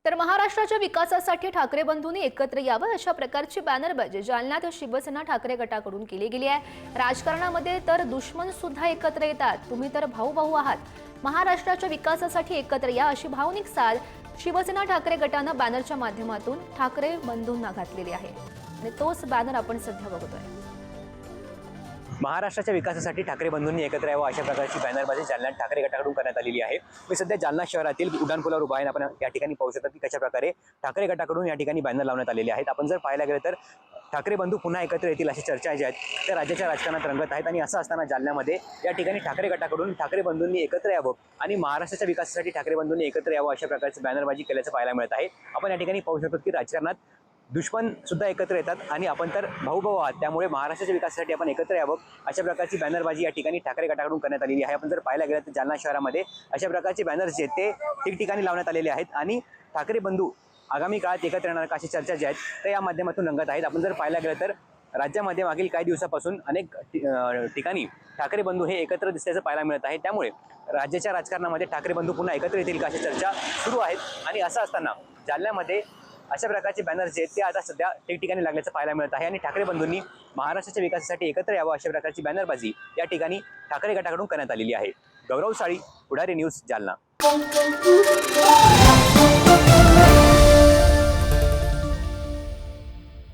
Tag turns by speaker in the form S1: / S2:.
S1: तर महाराष्ट्राच्या विकासासाठी ठाकरे बंधूंनी एकत्र यावं अशा प्रकारची बॅनरबाजी जालन्यात शिवसेना ठाकरे गटाकडून केली गेली आहे। राजकारणामध्ये तर दुश्मन सुद्धा एकत्र येतात, तुम्ही तर भाऊ भाऊ आहात, महाराष्ट्राच्या विकासासाठी एकत्र या अशी भावनिक साद शिवसेना ठाकरे गटानं बॅनरच्या माध्यमातून ठाकरे बंधूंना घातलेली आहे आणि तोच बॅनर आपण सध्या बघतोय।
S2: महाराष्ट्राच्या विकासासाठी ठाकरे बंधूंनी एकत्र यावं अशा प्रकारची बॅनरबाजी जालन्यात ठाकरे गटाकडून करण्यात आलेली आहे। मी सध्या जालना शहरातील उड्डाणपुलावर उभा आहे। आपण या ठिकाणी पाहू शकता की कशा प्रकारे ठाकरे गटाकडून या ठिकाणी बॅनर लावण्यात आलेले आहेत। आपण जर पाहायला गेलं तर ठाकरे बंधू पुन्हा एकत्र येतील अशी चर्चा ज्या आहेत त्या राज्याच्या राजकारणात रंगत आहेत आणि असं असताना जालन्यामध्ये या ठिकाणी ठाकरे गटाकडून ठाकरे बंधूंनी एकत्र यावं आणि महाराष्ट्राच्या विकासासाठी ठाकरे बंधूंनी एकत्र यावं अशा प्रकारची बॅनरबाजी केल्याचं पाहायला मिळत आहे। आपण या ठिकाणी पाहू शकतो की राजकारणात दुश्मन सुद्धा एकत्र येतात आणि आपण तर भाऊ भाऊ आहात, त्यामुळे महाराष्ट्राच्या विकासासाठी आपण एकत्र यावं अशा प्रकारची बॅनरबाजी या ठिकाणी ठाकरे गटाकडून करण्यात आलेली आहे। आपण जर पाहायला गेलं तर जालना शहरामध्ये अशा प्रकारचे बॅनर्स जे ते ठिकठिकाणी लावण्यात आलेले आहेत आणि ठाकरे बंधू आगामी काळात एकत्र येणार अशी चर्चा ज्या आहेत त्या या माध्यमातून रंगत आहेत। आपण जर पाहायला गेलं तर राज्यामध्ये मागील काही दिवसापासून अनेक ठिकाणी ठाकरे बंधू हे एकत्र दिसल्याचं पाहायला मिळत आहे। त्यामुळे राज्याच्या राजकारणामध्ये ठाकरे बंधू पुन्हा एकत्र येतील का अशी चर्चा सुरू आहेत आणि असं असताना जालन्यामध्ये अशा प्रकारचे बॅनर्स जे ते आता सध्या ठिकठिकाणी लागल्याचं पाहायला मिळत आहे आणि ठाकरे बंधूंनी महाराष्ट्राच्या विकासासाठी एकत्र यावं अशा प्रकारची बॅनरबाजी या ठिकाणी ठाकरे गटाकडून करण्यात आलेली आहे। गौरव साळी, पुढारी न्यूज, जालना।